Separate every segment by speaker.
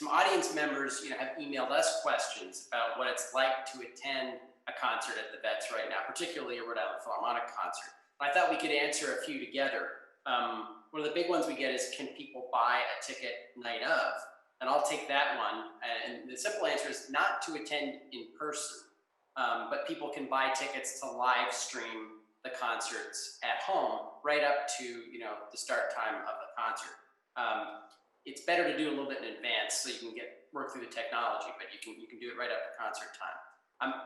Speaker 1: Some audience members, have emailed us questions about what it's like to attend a concert at the Vets right now, particularly a Rhode Island Philharmonic concert. I thought we could answer a few together. One of the big ones we get is, can people buy a ticket night of? And I'll take that one. And the simple answer is not to attend in person, but people can buy tickets to live stream the concerts at home right up to the start time of the concert. It's better to do a little bit in advance so you can work through the technology, but you can do it right up to concert time.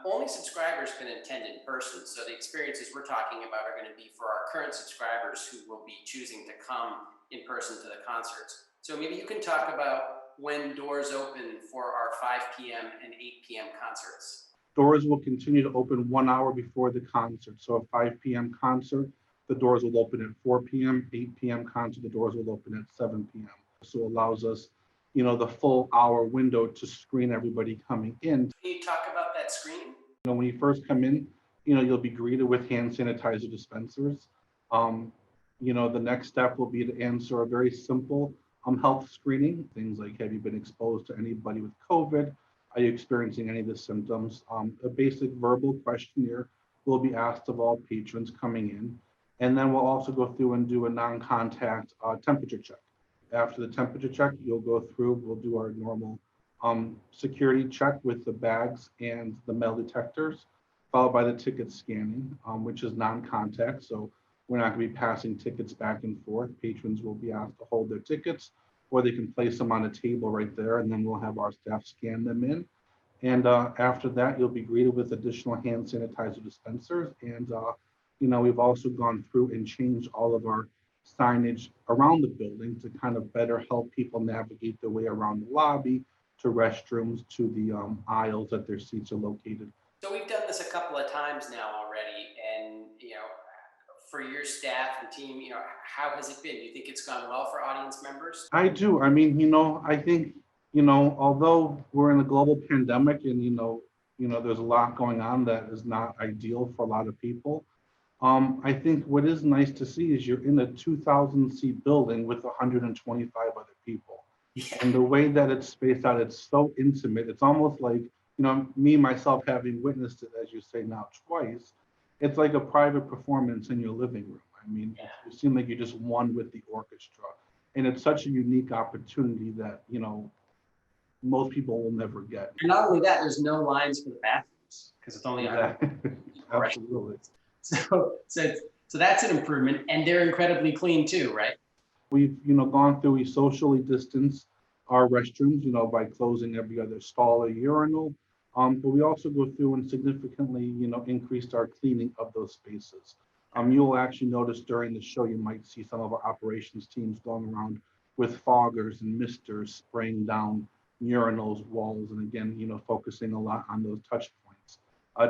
Speaker 1: Only subscribers can attend in person, so the experiences we're talking about are going to be for our current subscribers who will be choosing to come in person to the concerts. So maybe you can talk about when doors open for our 5 p.m. and 8 p.m. concerts.
Speaker 2: Doors will continue to open 1 hour before the concert. So a 5 p.m. concert, the doors will open at 4 p.m., 8 p.m. concert, the doors will open at 7 p.m. So it allows us, the full hour window to screen everybody coming in.
Speaker 1: Can you talk about that screening?
Speaker 2: When you first come in, you'll be greeted with hand sanitizer dispensers. The next step will be to answer a very simple health screening. Things like, have you been exposed to anybody with COVID? Are you experiencing any of the symptoms? A basic verbal questionnaire will be asked of all patrons coming in. And then we'll also go through and do a non-contact temperature check. After the temperature check, we'll do our normal security check with the bags and the metal detectors, followed by the ticket scanning, which is non-contact. So we're not going to be passing tickets back and forth. Patrons will be asked to hold their tickets, or they can place them on a table right there, and then we'll have our staff scan them in. And after that, you'll be greeted with additional hand sanitizer dispensers. And, we've also gone through and changed all of our signage around the building to kind of better help people navigate their way around the lobby, to restrooms, to the aisles that their seats are located.
Speaker 1: So we've done this a couple of times now already, and for your staff and team, how has it been? Do you think it's gone well for audience members?
Speaker 2: I do. I think, although we're in a global pandemic and, there's a lot going on that is not ideal for a lot of people. I think what is nice to see is you're in a 2,000 seat building with 125 other people. Yeah. And the way that it's spaced out, it's so intimate. It's almost like, me, myself, having witnessed it, as you say now, twice, it's like a private performance in your living room. Yeah. You seem like you're just one with the orchestra. And it's such a unique opportunity that, most people will never get.
Speaker 1: And not only that, there's no lines for the bathrooms because it's only
Speaker 2: Absolutely.
Speaker 1: So that's an improvement, and they're incredibly clean too, right?
Speaker 2: We've gone through, we socially distance our restrooms, by closing every other stall or urinal. But we also go through and significantly, increased our cleaning of those spaces. You'll actually notice during the show, you might see some of our operations teams going around with foggers and misters spraying down urinals, walls, and again, focusing a lot on those touch points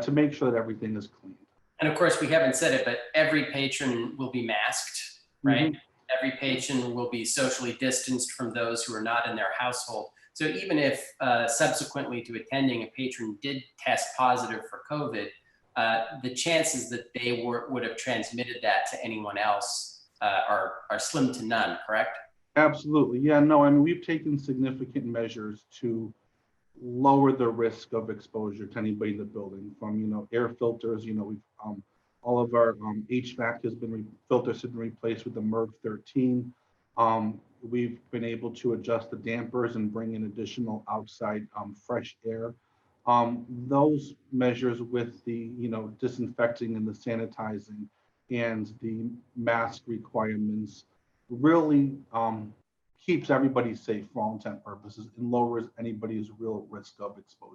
Speaker 2: to make sure that everything is clean.
Speaker 1: And of course, we haven't said it, but every patron will be masked, right? Mm-hmm. Every patron will be socially distanced from those who are not in their household. So even if subsequently to attending, a patron did test positive for COVID, the chances that they would have transmitted that to anyone else are slim to none, correct?
Speaker 2: Absolutely. Yeah, no, we've taken significant measures to lower the risk of exposure to anybody in the building, from, air filters, we've, all of our HVAC filters have been replaced with the MERV 13. We've been able to adjust the dampers and bring in additional outside fresh air. Those measures with the, disinfecting and the sanitizing and the mask requirements really keeps everybody safe for all intent purposes and lowers anybody's real risk of exposure.